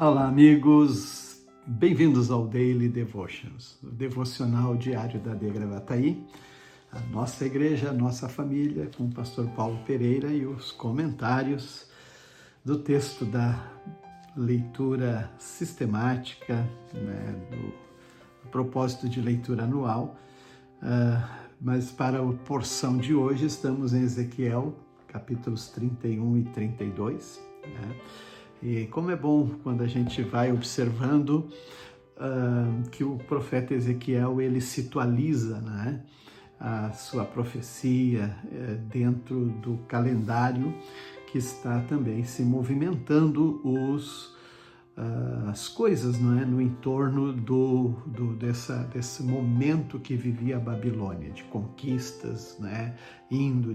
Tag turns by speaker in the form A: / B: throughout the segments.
A: Olá, amigos! Bem-vindos ao Daily Devotions, o devocional diário da De Gravataí, a nossa igreja, a nossa família, com o pastor Paulo Pereira e os comentários do texto da leitura sistemática, do propósito de leitura anual. Mas para a porção de hoje estamos em Ezequiel, capítulos 31 e 32, E como é bom quando a gente vai observando que o profeta Ezequiel, ele situaliza a sua profecia dentro do calendário que está também se movimentando as coisas no entorno desse momento que vivia a Babilônia, de conquistas,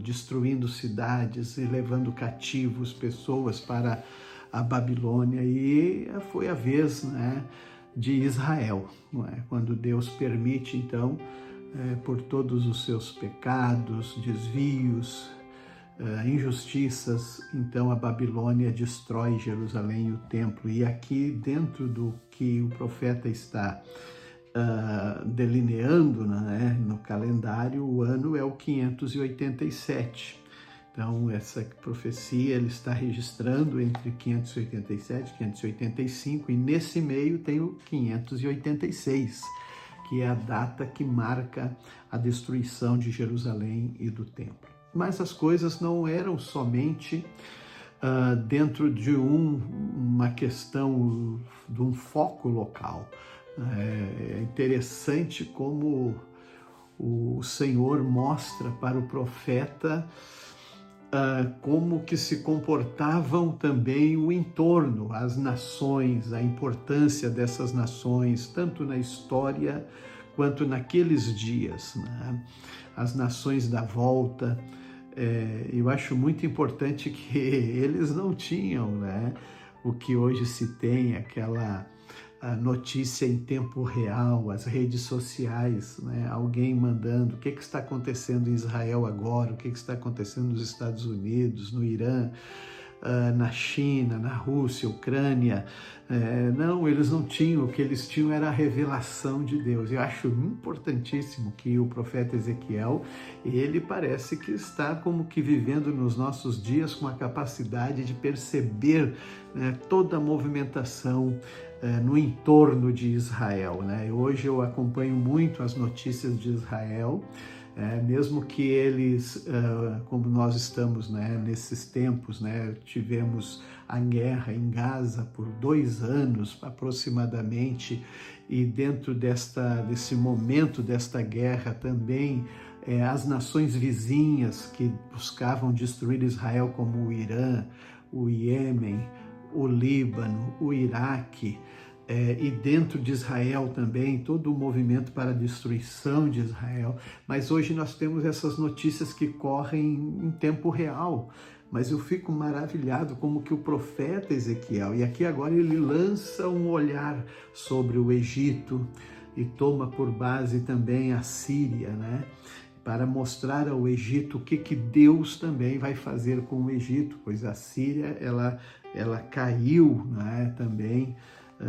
A: destruindo cidades e levando cativos pessoas para a Babilônia, e foi a vez de Israel, quando Deus permite, então, por todos os seus pecados, desvios, injustiças, então a Babilônia destrói Jerusalém e o templo. E aqui, dentro do que o profeta está delineando no calendário, o ano é o 587. Então, essa profecia ele está registrando entre 587 e 585, e nesse meio tem o 586, que é a data que marca a destruição de Jerusalém e do templo. Mas as coisas não eram somente dentro de uma questão de um foco local. É interessante como o Senhor mostra para o profeta como que se comportavam também o entorno, as nações, a importância dessas nações, tanto na história quanto naqueles dias, as nações da volta. Eu acho muito importante que eles não tinham o que hoje se tem, aquela notícia em tempo real, as redes sociais, alguém mandando o que está acontecendo em Israel agora, o que está acontecendo nos Estados Unidos, no Irã, na China, na Rússia, Ucrânia. Não, eles não tinham, o que eles tinham era a revelação de Deus. Eu acho importantíssimo que o profeta Ezequiel, ele parece que está como que vivendo nos nossos dias com a capacidade de perceber toda a movimentação no entorno de Israel. Hoje eu acompanho muito as notícias de Israel, mesmo que eles, como nós estamos nesses tempos, tivemos a guerra em Gaza por 2 anos aproximadamente, e dentro desse momento desta guerra também as nações vizinhas que buscavam destruir Israel, como o Irã, o Iêmen, o Líbano, o Iraque, e dentro de Israel também, todo o movimento para a destruição de Israel. Mas hoje nós temos essas notícias que correm em tempo real. Mas eu fico maravilhado como que o profeta Ezequiel, e aqui agora ele lança um olhar sobre o Egito e toma por base também a Síria, para mostrar ao Egito o que Deus também vai fazer com o Egito, pois a Síria ela caiu também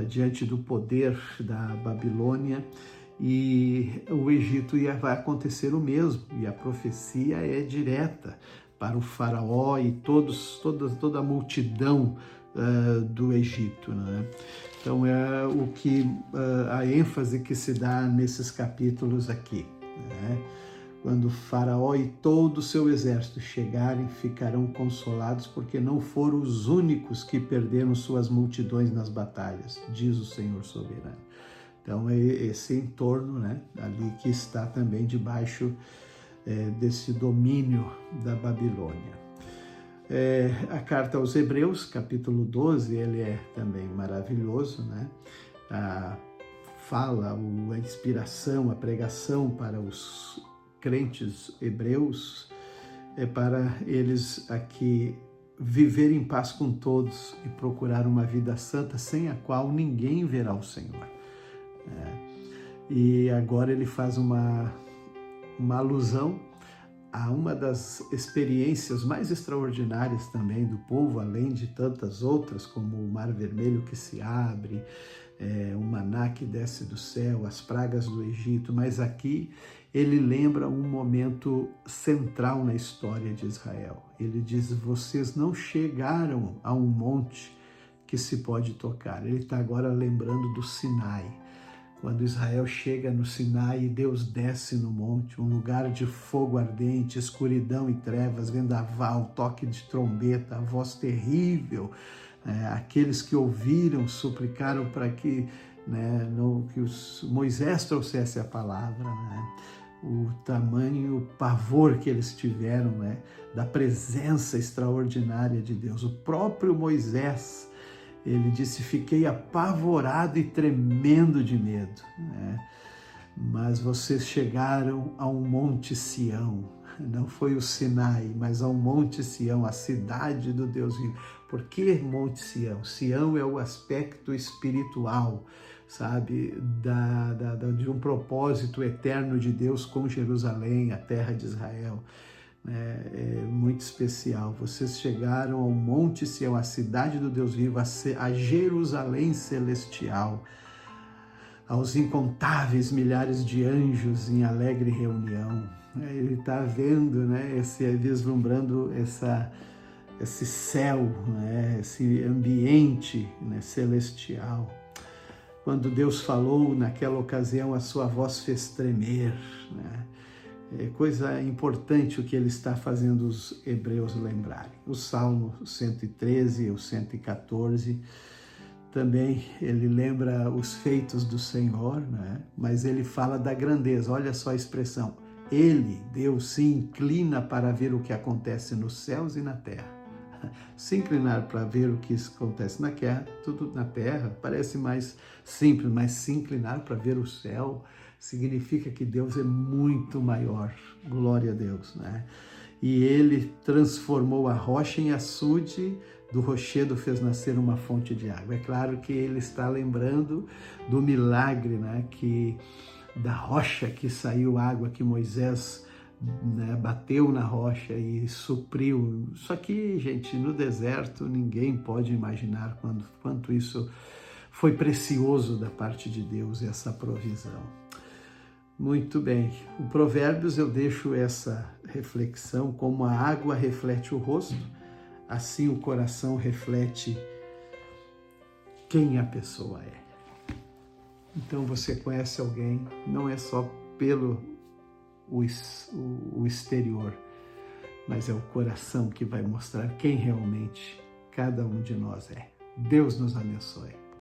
A: diante do poder da Babilônia, e o Egito vai acontecer o mesmo, e a profecia é direta para o faraó e toda a multidão do Egito. Então é o que a ênfase que se dá nesses capítulos aqui. Quando o faraó e todo o seu exército chegarem, ficarão consolados, porque não foram os únicos que perderam suas multidões nas batalhas, diz o Senhor soberano. Então é esse entorno ali que está também debaixo desse domínio da Babilônia. A carta aos Hebreus, capítulo 12, ele é também maravilhoso, fala a inspiração, a pregação para os crentes hebreus, para eles aqui viver em paz com todos e procurar uma vida santa, sem a qual ninguém verá o Senhor. E agora ele faz uma alusão uma das experiências mais extraordinárias também do povo, além de tantas outras, como o Mar Vermelho que se abre, o maná que desce do céu, as pragas do Egito, mas aqui ele lembra um momento central na história de Israel. Ele diz: vocês não chegaram a um monte que se pode tocar. Ele está agora lembrando do Sinai. Quando Israel chega no Sinai e Deus desce no monte, um lugar de fogo ardente, escuridão e trevas, vendaval, toque de trombeta, a voz terrível. Aqueles que ouviram suplicaram para que, Moisés trouxesse a palavra. O tamanho pavor que eles tiveram, da presença extraordinária de Deus. O próprio Moisés, ele disse: fiquei apavorado e tremendo de medo. Mas vocês chegaram a um monte Sião. Não foi o Sinai, mas ao monte Sião, a cidade do Deus vivo. Por que monte Sião? Sião é o aspecto espiritual, sabe, de um propósito eterno de Deus com Jerusalém, a terra de Israel. É muito especial. Vocês chegaram ao monte Sião, a cidade do Deus vivo, a Jerusalém celestial, aos incontáveis milhares de anjos em alegre reunião. Ele está vendo, vislumbrando esse céu, esse ambiente, celestial. Quando Deus falou naquela ocasião, a sua voz fez tremer. É coisa importante o que ele está fazendo os hebreus lembrarem. O Salmo 113 e o 114, também ele lembra os feitos do Senhor, mas ele fala da grandeza. Olha só a expressão: ele, Deus, se inclina para ver o que acontece nos céus e na terra. Se inclinar para ver o que acontece na terra, tudo na terra, parece mais simples, mas se inclinar para ver o céu significa que Deus é muito maior. Glória a Deus, E ele transformou a rocha em açude, do rochedo fez nascer uma fonte de água. É claro que ele está lembrando do milagre, da rocha que saiu água, que Moisés bateu na rocha e supriu. Só que, gente, no deserto ninguém pode imaginar quanto isso foi precioso da parte de Deus, essa provisão. Muito bem, o Provérbios eu deixo essa reflexão: como a água reflete o rosto, assim o coração reflete quem a pessoa é. Então você conhece alguém, não é só pelo o exterior, mas é o coração que vai mostrar quem realmente cada um de nós é. Deus nos abençoe.